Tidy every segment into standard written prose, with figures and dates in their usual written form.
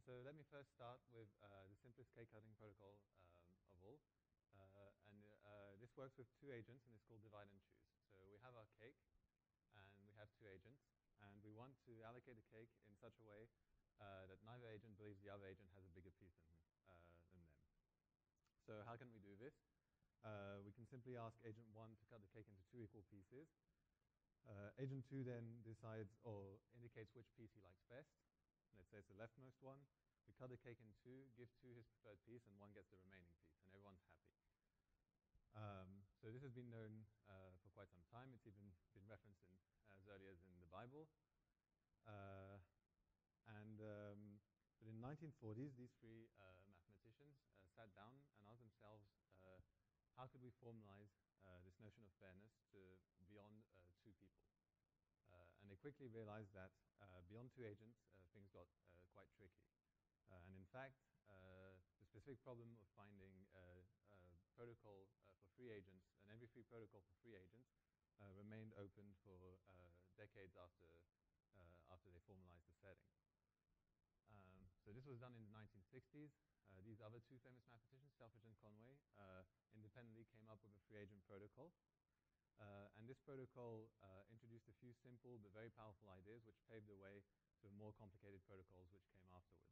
so let me first start with the simplest cake cutting protocol of all. This works with two agents, and it's called divide and choose. So we have our cake, and we have two agents, and we want to allocate the cake in such a way that neither agent believes the other agent has a bigger piece than them. So how can we do this? We can simply ask agent 1 to cut the cake into two equal pieces. Agent 2 then decides or indicates which piece he likes best. Let's say it's the leftmost one. We cut the cake in two, give 2 his preferred piece, and 1 gets the remaining piece, and everyone's happy. So this has been known for quite some time. It's even been referenced as early as in the Bible. But in the 1940s, these three mathematicians sat down and asked themselves, how could we formalize this notion of fairness to beyond two people? And they quickly realized that beyond two agents, things got quite tricky. And in fact, the specific problem of finding a protocol for three agents, and every free protocol for three agents, remained open for decades after they formalized the setting. So this was done in the 1960s. These other two famous mathematicians, Selfridge and Conway, independently came up with a three-agent protocol. And this protocol introduced a few simple but very powerful ideas which paved the way to more complicated protocols which came afterwards.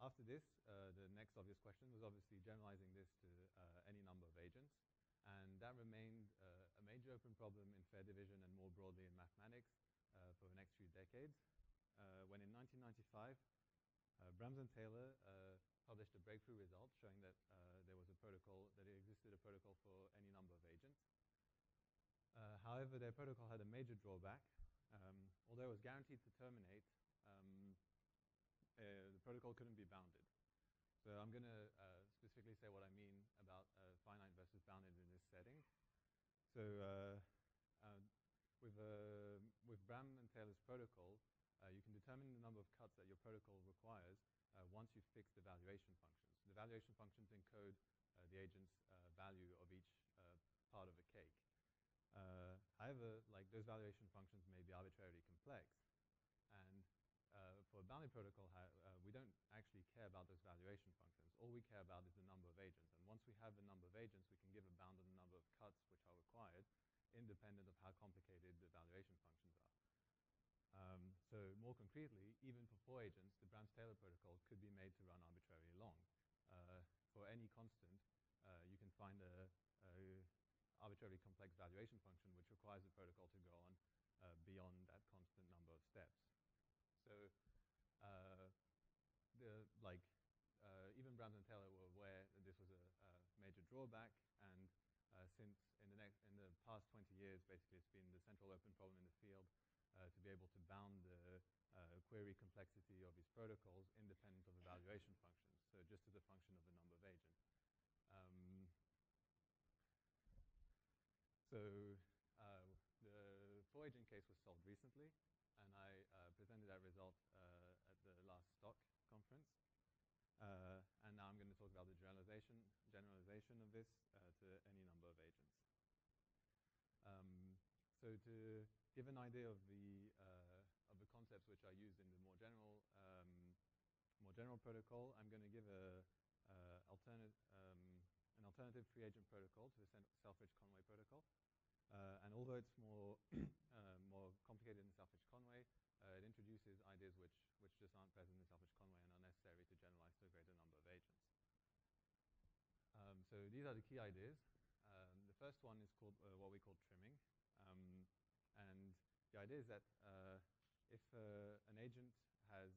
After this, the next obvious question was obviously generalizing this to any number of agents. And that remained a major open problem in fair division and more broadly in mathematics for the next few decades. When in 1995, Brams and Taylor published a breakthrough result showing that there existed a protocol for any number of agents. However, their protocol had a major drawback. Although it was guaranteed to terminate, the protocol couldn't be bounded. So I'm going to specifically say what I mean about finite versus bounded in this setting. So with Bram and Taylor's protocol, you can determine the number of cuts that your protocol requires once you've fixed the valuation functions. The valuation functions encode the agent's value of each part of a cake. However, those valuation functions may be arbitrarily complex. And for a bounded protocol, we don't actually care about those valuation functions. All we care about is the number of agents. And once we have the number of agents, we can give a bound on the number of cuts which are required, independent of how complicated the valuation functions are. So more concretely, even for 4 agents, the Brams-Taylor protocol could be made to run arbitrarily long. For any constant, you can find a arbitrarily complex valuation function which requires the protocol to go on beyond that constant number of steps. So even Brams and Taylor were aware that this was a major drawback, and since in the past 20 years, basically it's been the central open problem in the field to be able to bound the query complexity of these protocols independent of evaluation functions, so just as a function of the number of agents. So the 4-agent case was solved recently, and I presented that result at the last stock conference. And now I'm going to talk about the generalization of this to any number of agents. So to give an idea of the concepts which are used in the more general protocol, I'm going to give an alternative three-agent protocol to the Selfridge-Conway protocol. And although it's more complicated in Selfridge-Conway, it introduces ideas which just aren't present in Selfridge-Conway and are necessary to generalize to a greater number of agents. So these are the key ideas. The first one is called what we call trimming. And the idea is that if an agent has,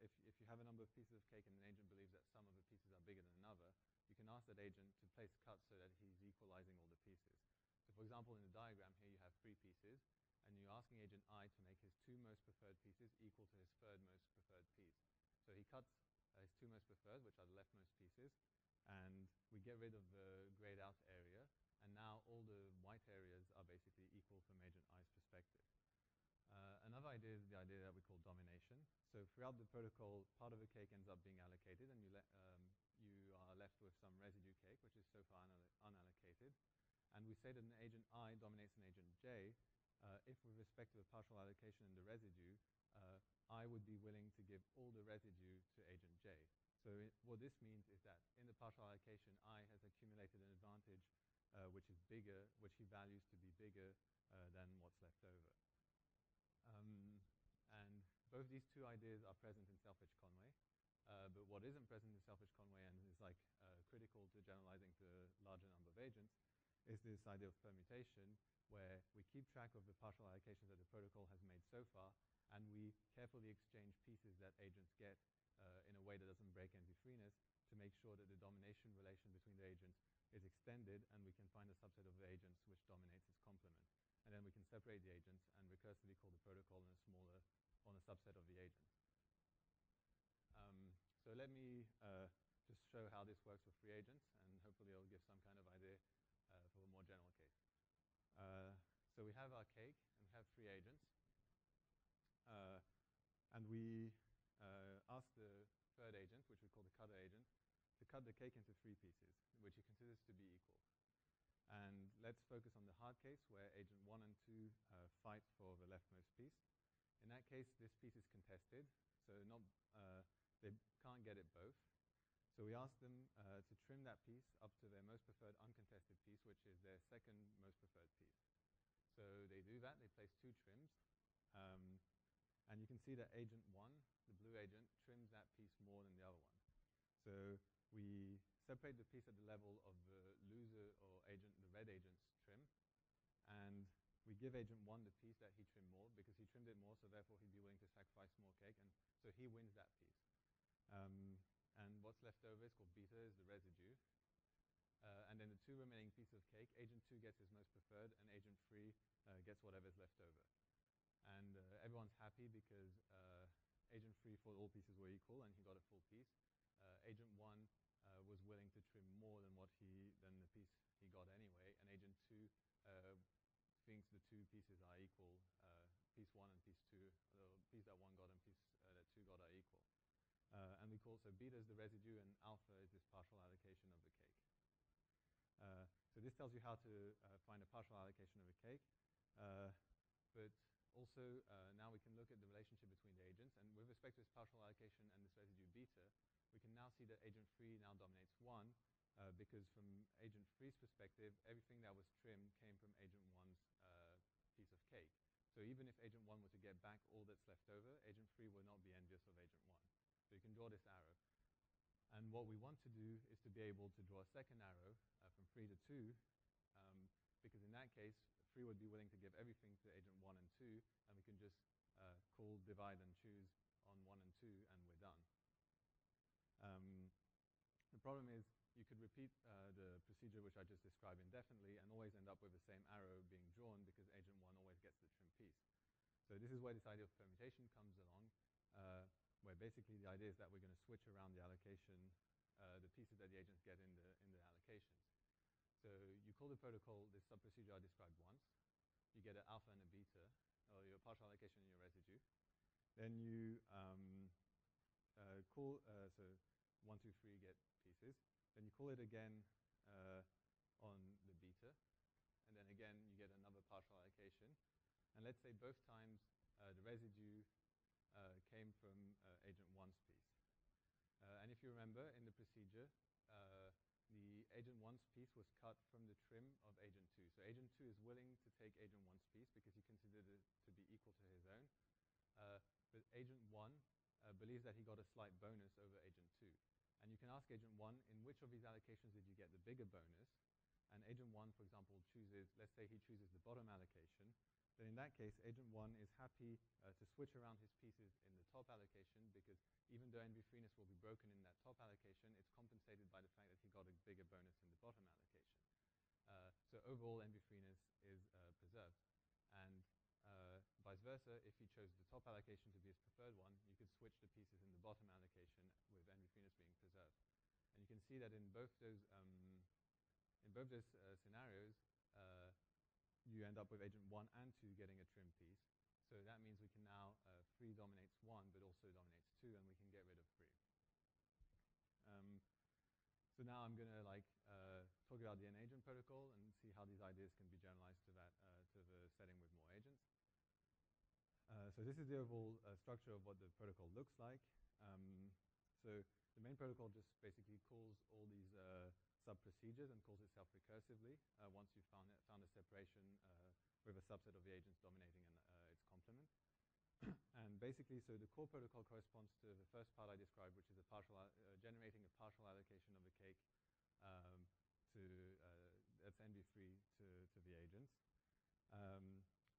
if you have a number of pieces of cake and an agent believes that some of the pieces are bigger than another, you can ask that agent to place cuts so that he's equalizing all the pieces. So for example, in the diagram here you have 3 pieces, and you're asking agent I to make his 2 most preferred pieces equal to his 3rd most preferred piece. So he cuts his 2 most preferred, which are the leftmost pieces, and we get rid of the grayed out area, and now all the white areas are basically equal from agent I's perspective. Another idea is the idea that we call domination. So throughout the protocol, part of the cake ends up being allocated, and you are left with some residue cake, which is so far unallocated. And we say that an agent I dominates an agent J if with respect to the partial allocation in the residue, I would be willing to give all the residue to agent J. So what this means is that in the partial allocation, I has accumulated an advantage which is bigger, which he values to be bigger than what's left over. And both these two ideas are present in Selfridge-Conway. But what isn't present in Selfridge-Conway and is like critical to generalizing to a larger number of agents is this idea of permutation, where we keep track of the partial allocations that the protocol has made so far, and we carefully exchange pieces that agents get in a way that doesn't break NV-freeness to make sure that the domination relation between the agents is extended, and we can find a subset of the agents which dominates its complement. And then we can separate the agents and recursively call the protocol on a subset of the agents. So let me just show how this works with free agents, and hopefully it'll give some kind of idea for a more general case. So we have our cake, and we have free agents. And we ask the third agent, which we call the cutter agent, to cut the cake into 3 pieces, which he considers to be equal. And let's focus on the hard case, where agent 1 and 2 fight for the leftmost piece. In that case, this piece is contested, so they can't get it both. So we ask them to trim that piece up to their most preferred uncontested piece, which is their second most preferred piece. So they do that. They place 2 trims. And you can see that agent 1, the blue agent, trims that piece more than the other one. So we separate the piece at the level of the loser or agent, the red agent's trim. And we give agent 1 the piece that he trimmed more because he trimmed it more, so therefore he'd be willing to sacrifice more cake. And so he wins that piece. And what's left over is called beta, is the residue. And then the 2 remaining pieces of cake, agent 2 gets his most preferred, and agent 3 gets whatever's left over. And everyone's happy because agent 3 thought all pieces were equal, and he got a full piece. Agent 1 was willing to trim more than the piece he got anyway, and agent 2 thinks the 2 pieces are equal. Piece 1 and piece 2, the piece that 1 got and piece that 2 got are equal. And we call, so beta is the residue, and alpha is this partial allocation of the cake. So this tells you how to find a partial allocation of a cake. But also, now we can look at the relationship between the agents. And with respect to this partial allocation and this residue beta, we can now see that agent 3 now dominates 1, because from agent 3's perspective, everything that was trimmed came from agent 1's piece of cake. So even if agent 1 were to get back all that's left over, agent 3 will not be envious of agent 1. So you can draw this arrow. And what we want to do is to be able to draw a second arrow from 3 to 2, because in that case, 3 would be willing to give everything to agent 1 and 2, and we can just call divide and choose on 1 and 2, and we're done. The problem is you could repeat the procedure which I just described indefinitely and always end up with the same arrow being drawn because agent 1 always gets the trim piece. So this is where this idea of permutation comes along, where basically the idea is that we're going to switch around the allocation, the pieces that the agents get in the allocations. So you call the protocol this sub-procedure I described once. You get an alpha and a beta, or your partial allocation and your residue. Then you call, so 1, 2, 3 get pieces. Then you call it again on the beta. And then again, you get another partial allocation. And let's say both times the residue came from agent 1's piece. And if you remember, in the procedure, the agent 1's piece was cut from the trim of agent 2. So agent 2 is willing to take agent 1's piece because he considered it to be equal to his own. But agent 1 believes that he got a slight bonus over agent 2. And you can ask agent 1, in which of these allocations did you get the bigger bonus? And agent 1, for example, chooses, let's say he chooses the bottom allocation. Then in that case, agent 1 is happy to switch around his pieces in the top allocation because even though NV-freeness will be broken in that top allocation, it's compensated by the fact that he got a bigger bonus in the bottom allocation. So overall, NV-freeness is preserved. And vice versa, if he chose the top allocation to be his preferred one, you could switch the pieces in the bottom allocation with NV-freeness being preserved. And you can see that in both those scenarios, you end up with agent 1 and 2 getting a trim piece. So that means we can now, 3 dominates 1, but also dominates 2, and we can get rid of 3. So now I'm going to talk about the n-agent protocol and see how these ideas can be generalized to the setting with more agents. So this is the overall structure of what the protocol looks like. So the main protocol just basically calls all these sub-procedures and calls itself recursively once you've found a separation with a subset of the agents dominating its complement. And basically, so the core protocol corresponds to the first part I described, which is generating a partial allocation of the cake that's envy-free to the agents.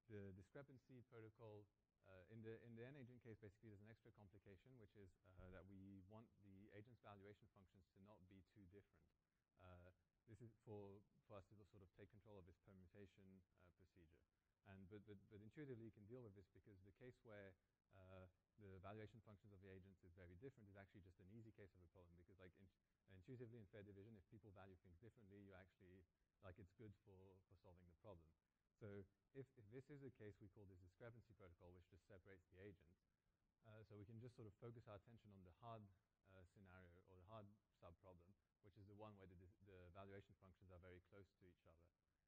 The discrepancy protocol, in the n-agent case, basically there's an extra complication, which is that we want the agent's valuation functions to not be too different. This is for us to sort of take control of this permutation procedure. But intuitively you can deal with this because the case where the valuation functions of the agents is very different is actually just an easy case of a problem, because like intuitively in fair division, if people value things differently, you actually, like, it's good for solving the problem. So if this is a case, we call this discrepancy protocol, which just separates the agents. So we can just sort of focus our attention on the hard scenario or the hard sub-problem, which is the one where the valuation functions are very close to each other.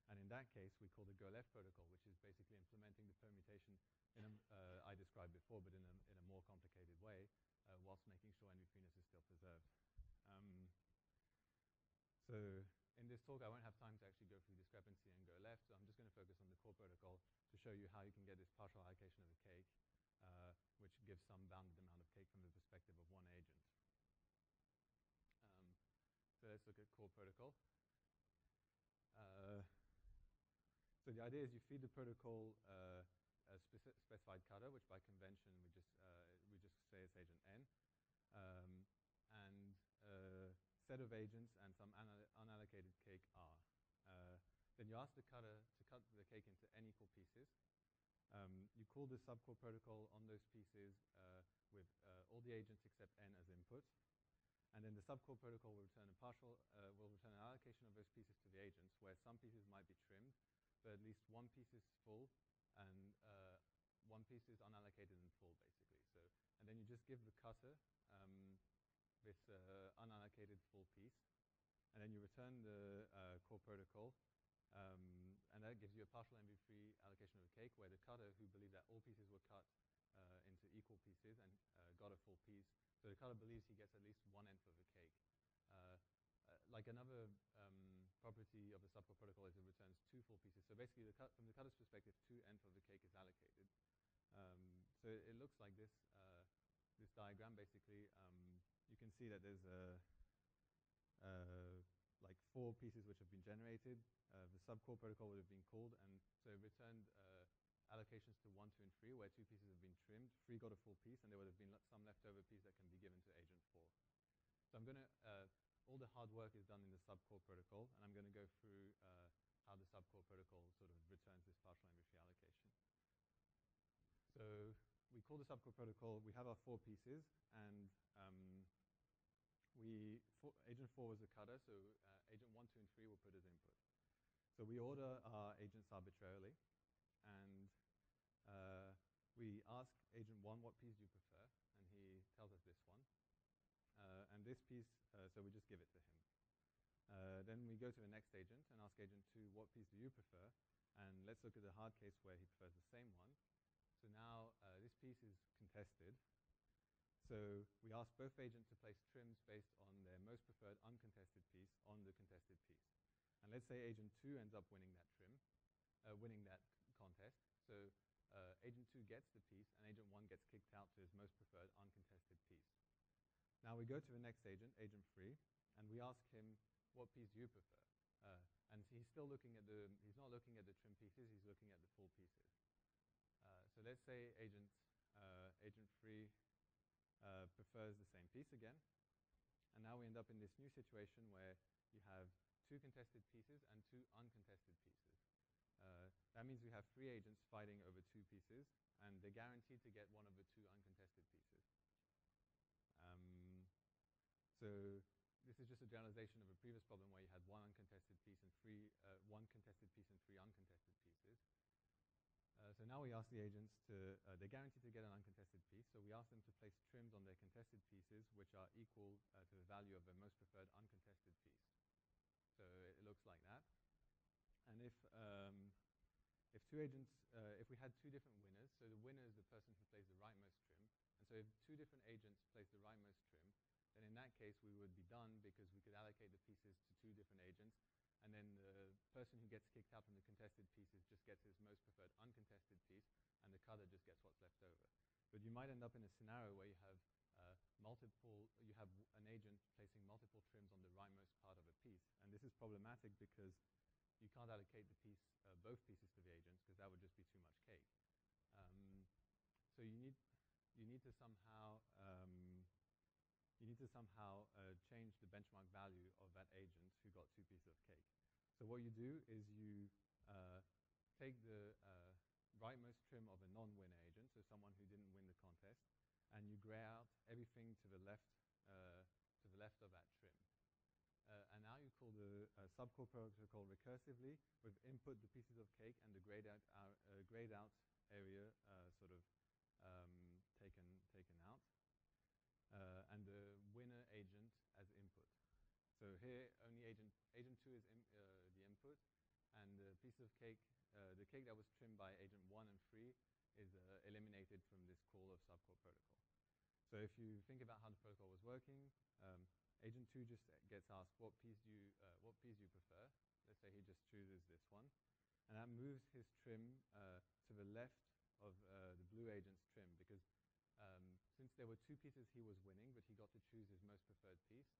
And in that case, we call the go-left protocol, which is basically implementing the permutation I described before, but in a more complicated way, whilst making sure envy-freeness is still preserved. So in this talk, I won't have time to actually go through discrepancy and go left, so I'm just going to focus on the core protocol to show you how you can get this partial allocation of a cake, which gives some bounded amount of cake from the perspective of one agent. So let's look at core protocol. So the idea is you feed the protocol a specified cutter, which by convention we just say it's agent n, and a set of agents and some unallocated cake r. Then you ask the cutter to cut the cake into n equal pieces. You call the subcore protocol on those pieces with all the agents except n as input. And then the subcore protocol will return an allocation of those pieces to the agents, where some pieces might be trimmed, but at least one piece is full and one piece is unallocated and full, basically. So, and then you just give the cutter this unallocated full piece, and then you return the core protocol, and that gives you a partial envy-free allocation of a cake, where the cutter, who believed that all pieces were cut into equal pieces and got a full piece, so the cutter believes he gets at least 1/n of the cake. Like another property of the subcore protocol is it returns 2 full pieces. So basically, from the cutter's perspective, 2/n of the cake is allocated. So it looks like this diagram. Basically, you can see that there's like 4 pieces which have been generated. The subcore protocol would have been called, and so it returned allocations to 1, 2, and 3, where 2 pieces have been trimmed. 3 got a full piece, and there would have been some leftover piece that can be given to agent 4. So I'm going to, all the hard work is done in the subcore protocol, and I'm going to go through how the subcore protocol sort of returns this partial envy-free allocation. So we call the subcore protocol, we have our 4 pieces, and agent 4 was the cutter, so agent 1, 2, and 3 were put as input. So we order our agents arbitrarily, and we ask agent 1, what piece do you prefer? And he tells us this one. And this piece, so we just give it to him. Then we go to the next agent and ask agent 2, what piece do you prefer? And let's look at the hard case where he prefers the same one. So now this piece is contested. So we ask both agents to place trims based on their most preferred uncontested piece on the contested piece. And let's say agent 2 ends up winning that winning that contest. So agent 2 gets the piece, and agent 1 gets kicked out to his most preferred uncontested piece. Now we go to the next agent, agent 3, and we ask him, what piece do you prefer? And he's still looking at he's not looking at the trim pieces, he's looking at the full pieces. So let's say agent 3 prefers the same piece again. And now we end up in this new situation where you have 2 contested pieces and 2 uncontested pieces. That means we have 3 agents fighting over 2 pieces, and they're guaranteed to get one of the 2 uncontested pieces. So this is just a generalization of a previous problem where you had 1 uncontested piece and 1 contested piece and 3 uncontested pieces. So now we ask the agents they're guaranteed to get an uncontested piece, so we ask them to place trims on their contested pieces which are equal to the value of their most preferred uncontested piece. So it looks like that. And if if we had two different winners, so the winner is the person who plays the rightmost trim, and so if two different agents place the rightmost trim, then in that case we would be done because we could allocate the pieces to two different agents, and then the person who gets kicked out from the contested pieces just gets his most preferred uncontested piece, and the cutter just gets what's left over. But you might end up in a scenario where you have an agent placing multiple trims on the rightmost part of a piece, and this is problematic because you can't allocate both pieces to the agents because that would just be too much cake. So you need to somehow change the benchmark value of that agent who got two pieces of cake. So what you do is you take the rightmost trim of a non-winner agent, so someone who didn't win the contest, and you gray out everything to the left of that trim. And now you call the subcore protocol recursively with input the pieces of cake and the grayed out area taken out, and the winner agent as input. So here only agent 2 is the input, and the piece of cake, the cake that was trimmed by agent 1 and 3 is eliminated from this call of subcore protocol. So if you think about how the protocol was working, agent 2 just gets asked, what piece do you prefer? Let's say he just chooses this one. And that moves his trim to the left of the blue agent's trim because since there were two pieces he was winning, but he got to choose his most preferred piece,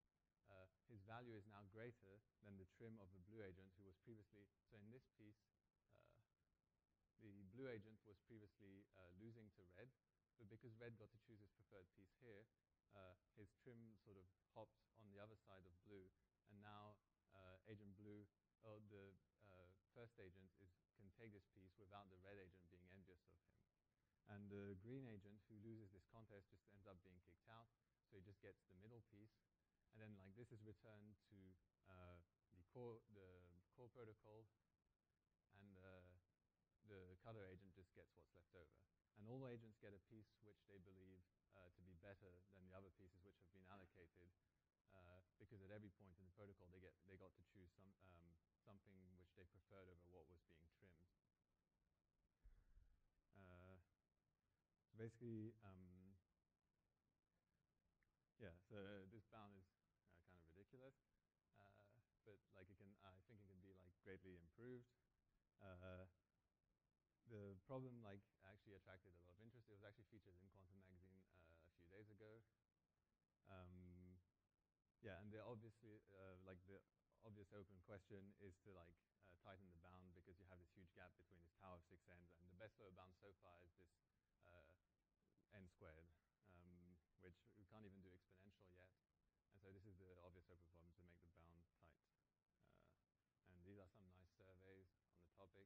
his value is now greater than the trim of the blue agent who was previously, so in this piece, the blue agent was previously losing to red, but because red got to choose his preferred piece here, his trim sort of hopped on the other side of blue, and now agent blue, the first agent can take this piece without the red agent being envious of him. And the green agent who loses this contest just ends up being kicked out, so he just gets the middle piece, and then like this is returned to the core protocol, and the cutter agent just gets what's left over. And all agents get a piece which they believe to be better than the other pieces which have been allocated, because at every point in the protocol they got to choose something which they preferred over what was being trimmed. Basically, yeah. So this bound is kind of ridiculous, but like I think it can be like greatly improved. The problem actually attracted a lot of interest. It was actually featured in Quantum magazine a few days ago. Yeah, and the obvious open question is to tighten the bound because you have this huge gap between this tower of 6 ends, and the best lower bound so far is this n squared, which we can't even do exponential yet. And so this is the obvious open problem to make the bound tight. And these are some nice surveys on the topic.